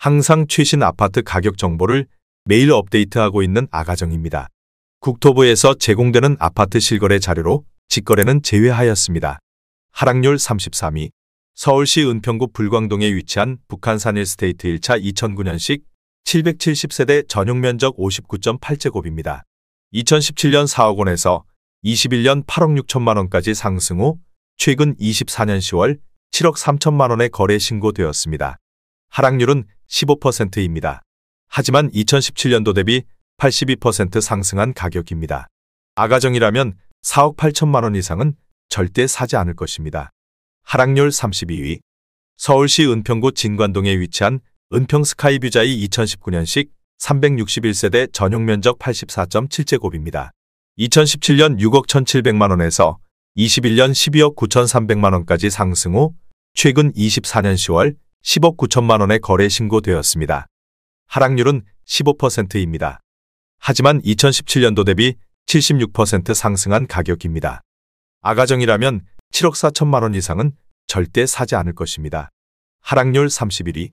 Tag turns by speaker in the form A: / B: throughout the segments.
A: 항상 최신 아파트 가격 정보를 매일 업데이트하고 있는 아가정입니다. 국토부에서 제공되는 아파트 실거래 자료로 직거래는 제외하였습니다. 하락률 33위. 서울시 은평구 불광동에 위치한 북한산 일스테이트 1차 2009년식 770세대 전용면적 59.8제곱입니다. 2017년 4억 원에서 21년 8억 6천만 원까지 상승 후 최근 24년 10월 7억 3천만 원에 거래 신고되었습니다. 하락률은 15%입니다. 하지만 2017년도 대비 82% 상승한 가격입니다. 아가정이라면 4억 8천만 원 이상은 절대 사지 않을 것입니다. 하락률 32위. 서울시 은평구 진관동에 위치한 은평스카이뷰자이 2019년식 361세대 전용면적 84.7제곱입니다. 2017년 6억 1,700만 원에서 21년 12억 9,300만 원까지 상승 후 최근 24년 10월 10억 9천만 원에 거래 신고되었습니다. 하락률은 15%입니다. 하지만 2017년도 대비 76% 상승한 가격입니다. 아가정이라면 7억 4천만 원 이상은 절대 사지 않을 것입니다. 하락률 31위.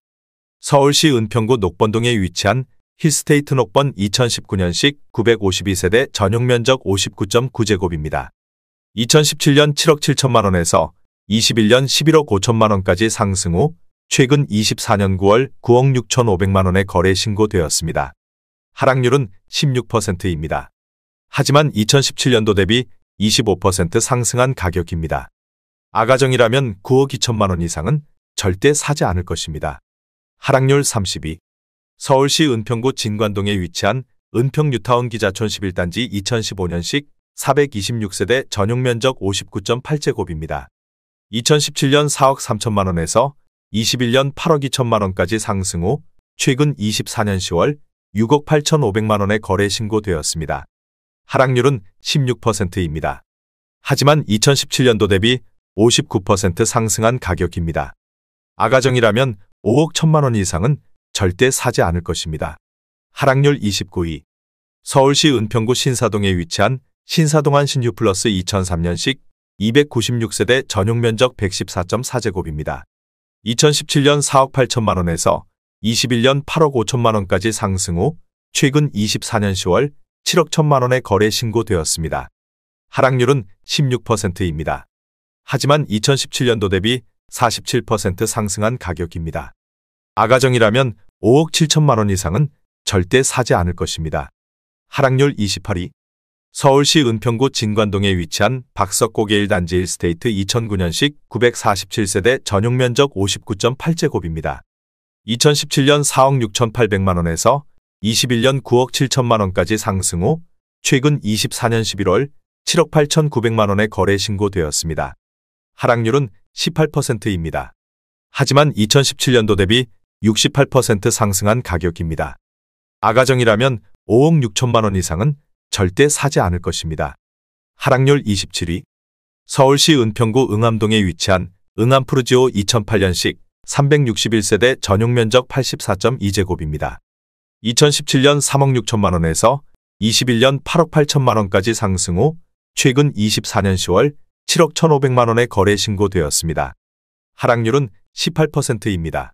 A: 서울시 은평구 녹번동에 위치한 힐스테이트 녹번 2019년식 952세대 전용면적 59.9제곱입니다. 2017년 7억 7천만 원에서 21년 11억 5천만 원까지 상승 후 최근 24년 9월 9억 6천5백만 원에 거래 신고되었습니다. 하락률은 16%입니다. 하지만 2017년도 대비 25% 상승한 가격입니다. 아가정이라면 9억 2천만 원 이상은 절대 사지 않을 것입니다. 하락률 32. 서울시 은평구 진관동에 위치한 은평 뉴타운 기자촌 11단지 2015년식 426세대 전용면적 59.8제곱입니다. 2017년 4억 3천만 원에서 21년 8억 2천만 원까지 상승 후 최근 24년 10월 6억 8천5백만 원에 거래 신고되었습니다. 하락률은 16%입니다. 하지만 2017년도 대비 59% 상승한 가격입니다. 아가정이라면 5억 1천만 원 이상은 절대 사지 않을 것입니다. 하락률 29위. 서울시 은평구 신사동에 위치한 신사동한 신유플러스 2003년식 296세대 전용면적 114.4제곱입니다. 2017년 4억 8천만 원에서 21년 8억 5천만 원까지 상승 후 최근 24년 10월 7억 1천만 원에 거래 신고되었습니다. 하락률은 16%입니다. 하지만 2017년도 대비 47% 상승한 가격입니다. 아가정이라면 5억 7천만 원 이상은 절대 사지 않을 것입니다. 하락률 28위. 서울시 은평구 진관동에 위치한 박석고개 1단지 일스테이트 2009년식 947세대 전용면적 59.8제곱입니다. 2017년 4억 6천8백만 원에서 21년 9억 7천만 원까지 상승 후 최근 24년 11월 7억 8천9백만 원에 거래 신고되었습니다. 하락률은 18%입니다. 하지만 2017년도 대비 68% 상승한 가격입니다. 아가정이라면 5억 6천만 원 이상은 절대 사지 않을 것입니다. 하락률 27위. 서울시 은평구 응암동에 위치한 응암푸르지오 2008년식 361세대 전용면적 84.2제곱입니다. 2017년 3억 6천만 원에서 21년 8억 8천만 원까지 상승 후 최근 24년 10월 7억 1,500만 원에 거래 신고되었습니다. 하락률은 18%입니다.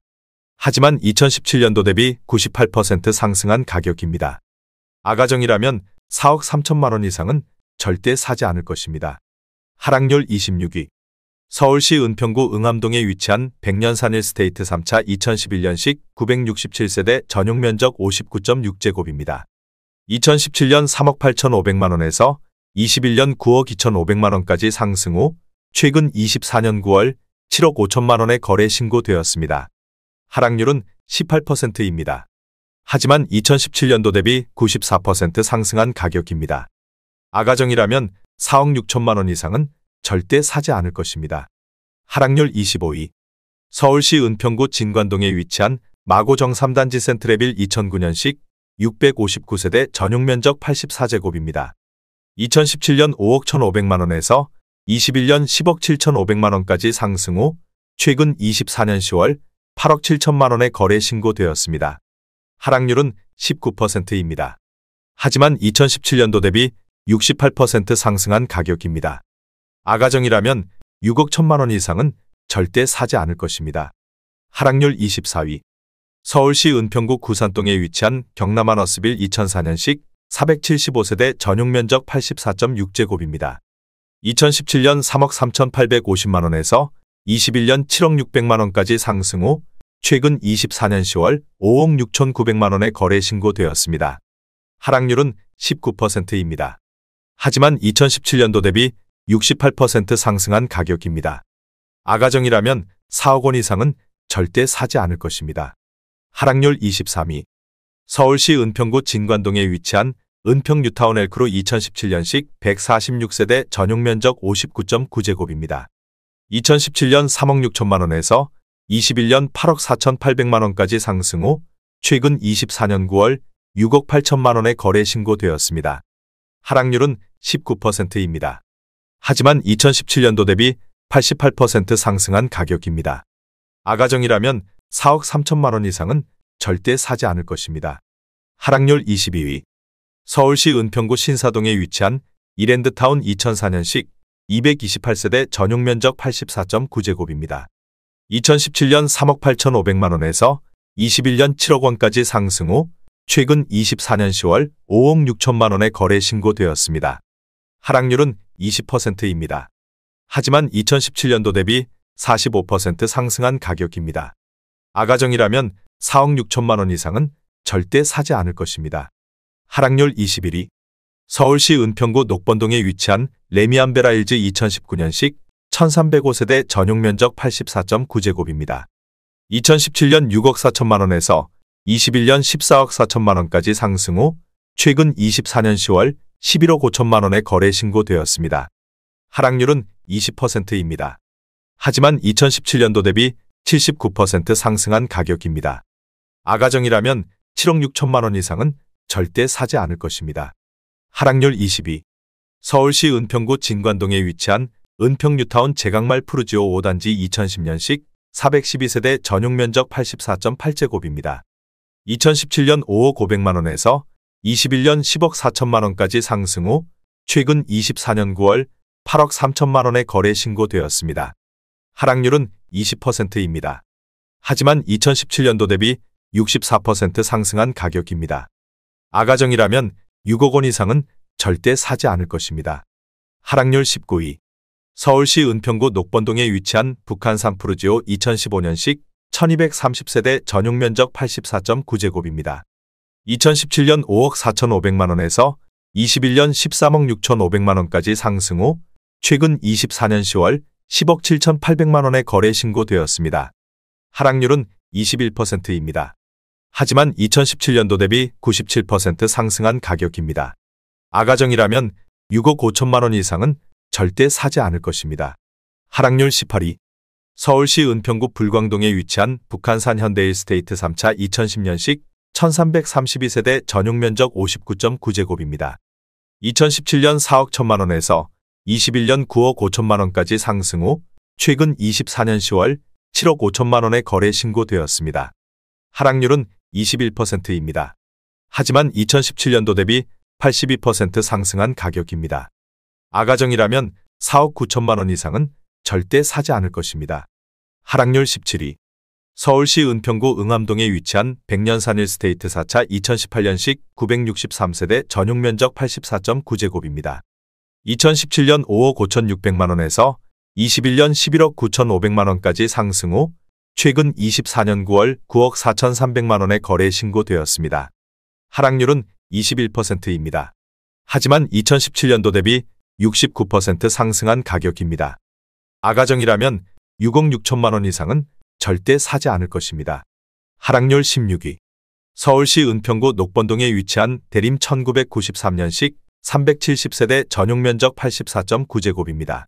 A: 하지만 2017년도 대비 98% 상승한 가격입니다. 아가정이라면 4억 3천만 원 이상은 절대 사지 않을 것입니다. 하락률 26위. 서울시 은평구 응암동에 위치한 백년산 일스테이트 3차 2011년식 967세대 전용면적 59.6제곱입니다. 2017년 3억 8천5백만 원에서 21년 9억 2천5백만 원까지 상승 후 최근 24년 9월 7억 5천만 원에 거래 신고되었습니다. 하락률은 18%입니다. 하지만 2017년도 대비 94% 상승한 가격입니다. 아가정이라면 4억 6천만 원 이상은 절대 사지 않을 것입니다. 하락률 25위. 서울시 은평구 진관동에 위치한 마고정 3단지 센트레빌 2009년식 659세대 전용면적 84제곱입니다. 2017년 5억 1,500만 원에서 21년 10억 7천5백만 원까지 상승 후 최근 24년 10월 8억 7천만 원에 거래 신고되었습니다. 하락률은 19%입니다. 하지만 2017년도 대비 68% 상승한 가격입니다. 아가정이라면 6억 1천만 원 이상은 절대 사지 않을 것입니다. 하락률 24위. 서울시 은평구 구산동에 위치한 경남 하너스빌 2004년식 475세대 전용 면적 84.6제곱입니다. 2017년 3억 3,850만원에서 21년 7억 600만원까지 상승 후 최근 24년 10월 5억 6,900만원에 거래 신고되었습니다. 하락률은 19%입니다. 하지만 2017년도 대비 68% 상승한 가격입니다. 아가정이라면 4억 원 이상은 절대 사지 않을 것입니다. 하락률 23위. 서울시 은평구 진관동에 위치한 은평 뉴타운 엘크루 2017년식 146세대 전용 면적 59.9제곱입니다. 2017년 3억 6천만원에서 21년 8억 4,800만원까지 상승 후 최근 24년 9월 6억 8천만원에 거래 신고되었습니다. 하락률은 19%입니다. 하지만 2017년도 대비 88% 상승한 가격입니다. 아가정이라면 4억 3천만원 이상은 절대 사지 않을 것입니다. 하락률 22위. 서울시 은평구 신사동에 위치한 이랜드타운 2004년식 228세대 전용 면적 84.9제곱입니다. 2017년 3억 8,500만원에서 21년 7억 원까지 상승 후 최근 24년 10월 5억 6천만원에 거래 신고되었습니다. 하락률은 20%입니다. 하지만 2017년도 대비 45% 상승한 가격입니다. 아가정이라면 4억 6천만원 이상은 절대 사지 않을 것입니다. 하락률 21위. 서울시 은평구 녹번동에 위치한 레미안베라일즈 2019년식 1305세대 전용 면적 84.9제곱입니다. 2017년 6억 4천만원에서 21년 14억 4천만원까지 상승 후 최근 24년 10월 11억 5천만원에 거래 신고되었습니다. 하락률은 20%입니다. 하지만 2017년도 대비 79% 상승한 가격입니다. 아가정이라면 7억 6천만원 이상은 절대 사지 않을 것입니다. 하락률 22. 서울시 은평구 진관동에 위치한 은평 뉴타운 제강말 푸르지오 5단지 2010년식 412세대 전용 면적 84.8제곱입니다. 2017년 5억 500만원에서 21년 10억 4천만원까지 상승 후 최근 24년 9월 8억 3천만원에 거래 신고되었습니다. 하락률은 20%입니다. 하지만 2017년도 대비 64% 상승한 가격입니다. 아가정이라면 6억 원 이상은 절대 사지 않을 것입니다. 하락률 19위. 서울시 은평구 녹번동에 위치한 북한산 푸르지오 2015년식 1230세대 전용 면적 84.9제곱입니다. 2017년 5억 4,500만원에서 21년 13억 6,500만원까지 상승 후 최근 24년 10월 10억 7,800만원에 거래 신고되었습니다. 하락률은 21%입니다. 하지만 2017년도 대비 97% 상승한 가격입니다. 아가정이라면 6억 5천만원 이상은 절대 사지 않을 것입니다. 하락률 18위. 서울시 은평구 불광동에 위치한 북한산 현대일스테이트 3차 2010년식 1332세대 전용 면적 59.9제곱입니다. 2017년 4억 1천만원에서 21년 9억 5천만원까지 상승 후 최근 24년 10월 7억 5천만원에 거래 신고되었습니다. 하락률은 21%입니다. 하지만 2017년도 대비 82% 상승한 가격입니다. 아가정이라면 4억 9천만원 이상은 절대 사지 않을 것입니다. 하락률 17위. 서울시 은평구 응암동에 위치한 백년산 일스테이트 4차 2018년식 963세대 전용 면적 84.9제곱입니다. 2017년 5억 5,600만원에서 21년 11억 9,500만원까지 상승 후 최근 24년 9월 9억 4,300만원에 거래 신고되었습니다. 하락률은 21%입니다. 하지만 2017년도 대비 69% 상승한 가격입니다. 아가정이라면 6억 6천만원 이상은 절대 사지 않을 것입니다. 하락률 16위. 서울시 은평구 녹번동에 위치한 대림 1993년식 370세대 전용 면적 84.9제곱입니다.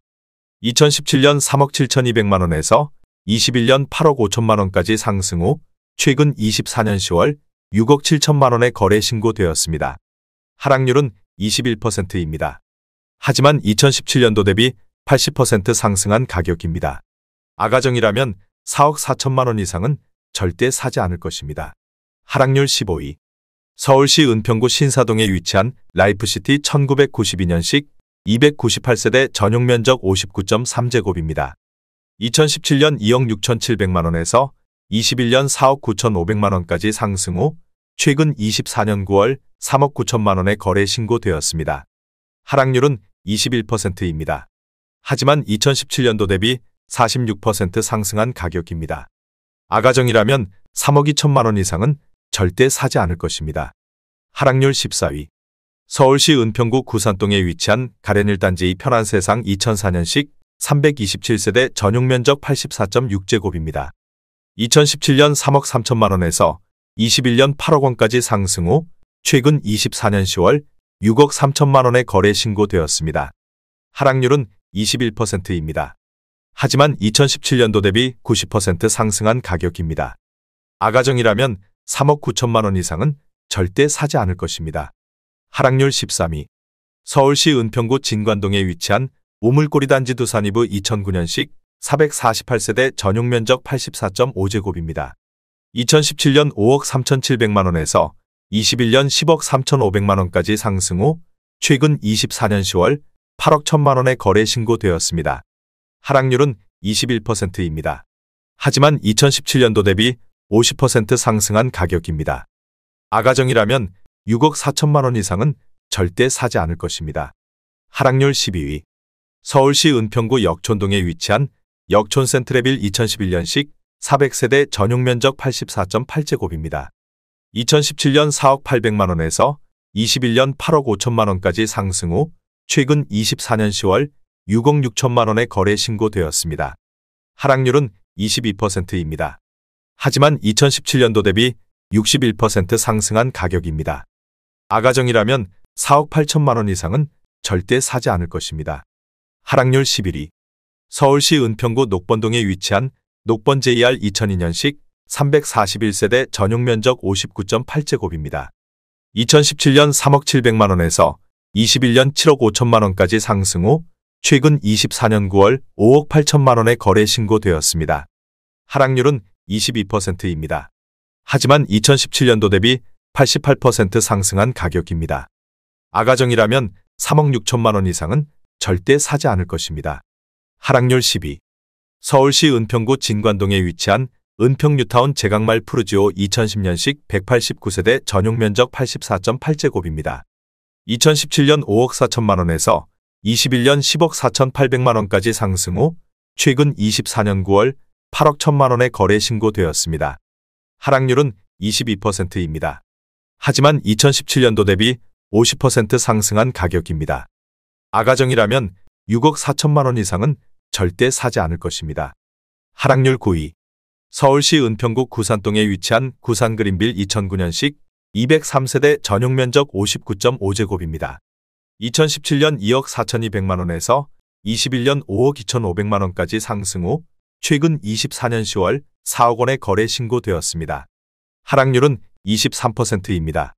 A: 2017년 3억 7,200만원에서 21년 8억 5천만원까지 상승 후 최근 24년 10월 6억 7천만원에 거래 신고되었습니다. 하락률은 21%입니다. 하지만 2017년도 대비 80% 상승한 가격입니다. 아가정이라면 4억 4천만원 이상은 절대 사지 않을 것입니다. 하락률 15위. 서울시 은평구 신사동에 위치한 라이프시티 1992년식 298세대 전용 면적 59.3제곱입니다. 2017년 2억 6,700만원에서 21년 4억 9,500만 원까지 상승 후 최근 24년 9월 3억 9천만 원의 거래 신고되었습니다. 하락률은 21%입니다. 하지만 2017년도 대비 46% 상승한 가격입니다. 아가정이라면 3억 2천만 원 이상은 절대 사지 않을 것입니다. 하락률 14위. 서울시 은평구 구산동에 위치한 가렌 1단지 편안세상 2004년식 327세대 전용면적 84.6제곱입니다. 2017년 3억 3천만 원에서 21년 8억 원까지 상승 후 최근 24년 10월 6억 3천만 원의 거래 신고되었습니다. 하락률은 21%입니다. 하지만 2017년도 대비 90% 상승한 가격입니다. 아가정이라면 3억 9천만 원 이상은 절대 사지 않을 것입니다. 하락률 13위. 서울시 은평구 진관동에 위치한 우물꼬리 단지 두산이브 2009년식 448세대 전용면적 84.5제곱입니다. 2017년 5억 3,700만 원에서 21년 10억 3,500만 원까지 상승 후 최근 24년 10월 8억 1천만 원의 거래 신고되었습니다. 하락률은 21%입니다. 하지만 2017년도 대비 50% 상승한 가격입니다. 아가정이라면 6억 4천만 원 이상은 절대 사지 않을 것입니다. 하락률 12위. 서울시 은평구 역촌동에 위치한 역촌 센트레빌 2011년식 400세대 전용면적 84.8제곱입니다. 2017년 4억 800만 원에서 21년 8억 5천만 원까지 상승 후 최근 24년 10월 6억 6천만 원의 거래 신고되었습니다. 하락률은 22%입니다. 하지만 2017년도 대비 61% 상승한 가격입니다. 아가정이라면 4억 8천만 원 이상은 절대 사지 않을 것입니다. 하락률 11위. 서울시 은평구 녹번동에 위치한 녹번 JR 2002년식 341세대 전용면적 59.8제곱입니다. 2017년 3억 700만 원에서 21년 7억 5천만 원까지 상승 후 최근 24년 9월 5억 8천만 원의 거래 신고되었습니다. 하락률은 22%입니다. 하지만 2017년도 대비 88% 상승한 가격입니다. 아가정이라면 3억 6천만 원 이상은 절대 사지 않을 것입니다. 하락률 10위. 서울시 은평구 진관동에 위치한 은평뉴타운 제강말 푸르지오 2010년식 189세대 전용면적 84.8제곱입니다. 2017년 5억 4천만 원에서 21년 10억 4,800만 원까지 상승 후 최근 24년 9월 8억 1천만 원의 거래 신고되었습니다. 하락률은 22%입니다. 하지만 2017년도 대비 50% 상승한 가격입니다. 아가정이라면 6억 4천만 원 이상은 절대 사지 않을 것입니다. 하락률 9위. 서울시 은평구 구산동에 위치한 구산그린빌 2009년식 203세대 전용면적 59.5제곱입니다. 2017년 2억 4,200만 원에서 21년 5억 2,500만 원까지 상승 후 최근 24년 10월 4억 원의 거래 신고되었습니다. 하락률은 23%입니다.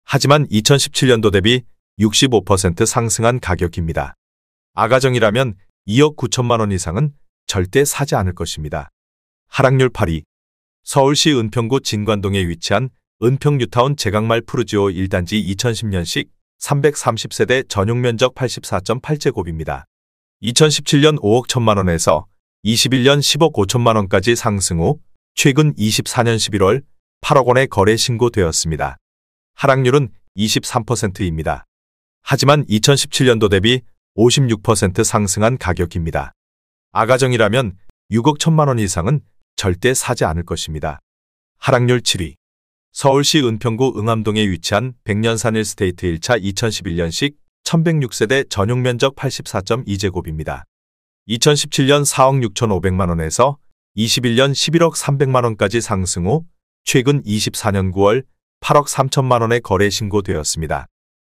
A: 하지만 2017년도 대비 65% 상승한 가격입니다. 아가정이라면 2억 9천만 원 이상은 절대 사지 않을 것입니다. 하락률 8위. 서울시 은평구 진관동에 위치한 은평뉴타운 제강말 푸르지오 1단지 2010년식 330세대 전용면적 84.8제곱입니다. 2017년 5억 1천만 원에서 21년 10억 5천만 원까지 상승 후 최근 24년 11월 8억 원의 거래 신고되었습니다. 하락률은 23%입니다. 하지만 2017년도 대비 56% 상승한 가격입니다. 아가정이라면 6억 1천만 원 이상은 절대 사지 않을 것입니다. 하락률 7위. 서울시 은평구 응암동에 위치한 백년산 1스테이트 1차 2011년식 1106세대 전용면적 84.2제곱입니다. 2017년 4억 6,500만 원에서 21년 11억 300만 원까지 상승 후 최근 24년 9월 8억 3천만 원의 거래 신고되었습니다.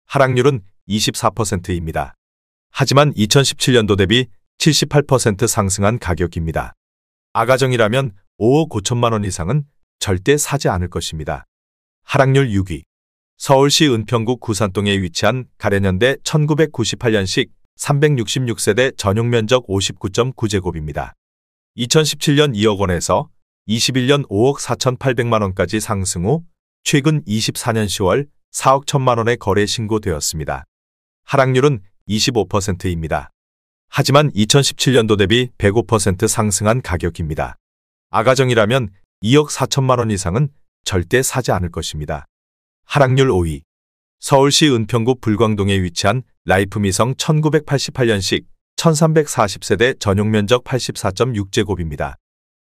A: 하락률은 24%입니다. 하지만 2017년도 대비 78% 상승한 가격입니다. 아가정이라면 5억 5천만 원 이상은 절대 사지 않을 것입니다. 하락률 6위. 서울시 은평구 구산동에 위치한 가련현대 1998년식 366세대 전용면적 59.9제곱입니다. 2017년 2억 원에서 21년 5억 4,800만 원까지 상승 후 최근 24년 10월 4억 1천만 원의 거래 신고되었습니다. 하락률은 25%입니다. 하지만 2017년도 대비 105% 상승한 가격입니다. 아가정이라면 2억 4천만 원 이상은 절대 사지 않을 것입니다. 하락률 5위. 서울시 은평구 불광동에 위치한 라이프미성 1988년식 1340세대 전용면적 84.6제곱입니다.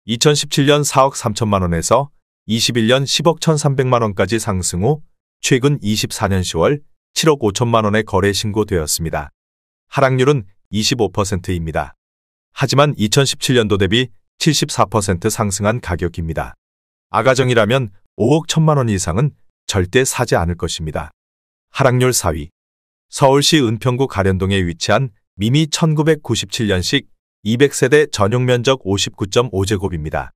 A: 2017년 4억 3천만 원에서 21년 10억 1,300만 원까지 상승 후 최근 24년 10월 7억 5천만 원에 거래 신고되었습니다. 하락률은 25%입니다. 하지만 2017년도 대비 74% 상승한 가격입니다. 아가정이라면 5억 1천만 원 이상은 절대 사지 않을 것입니다. 하락률 4위. 서울시 은평구 가련동에 위치한 미미 1997년식 200세대 전용면적 59.5제곱입니다.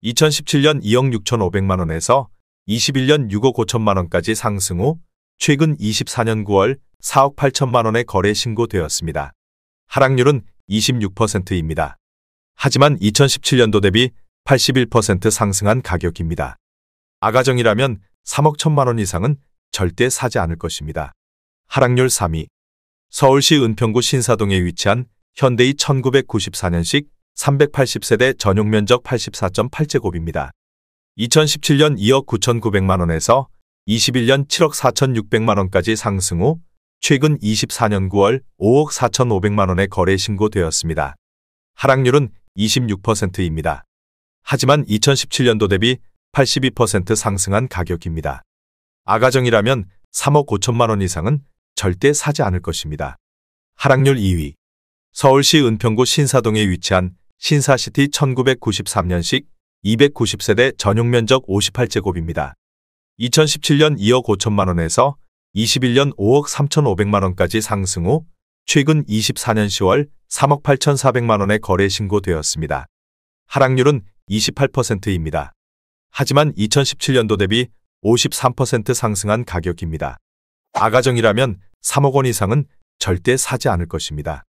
A: 2017년 2억 6,500만 원에서 21년 6억 5천만 원까지 상승 후 최근 24년 9월 4억 8천만 원에 거래 신고되었습니다. 하락률은 26%입니다. 하지만 2017년도 대비 81% 상승한 가격입니다. 아가정이라면 3억 1천만 원 이상은 절대 사지 않을 것입니다. 하락률 3위. 서울시 은평구 신사동에 위치한 현대이 1994년식 380세대 전용면적 84.8제곱입니다. 2017년 2억 9,900만 원에서 21년 7억 4,600만 원까지 상승 후 최근 24년 9월 5억 4,500만 원에 거래 신고되었습니다. 하락률은 26%입니다. 하지만 2017년도 대비 82% 상승한 가격입니다. 아가정이라면 3억 5천만 원 이상은 절대 사지 않을 것입니다. 하락률 2위. 서울시 은평구 신사동에 위치한 신사시티 1993년식 290세대 전용면적 58제곱입니다. 2017년 2억 5천만 원에서 21년 5억 3,500만 원까지 상승 후 최근 24년 10월 3억 8,400만 원에 거래 신고되었습니다. 하락률은 28%입니다. 하지만 2017년도 대비 53% 상승한 가격입니다. 아가정이라면 3억 원 이상은 절대 사지 않을 것입니다.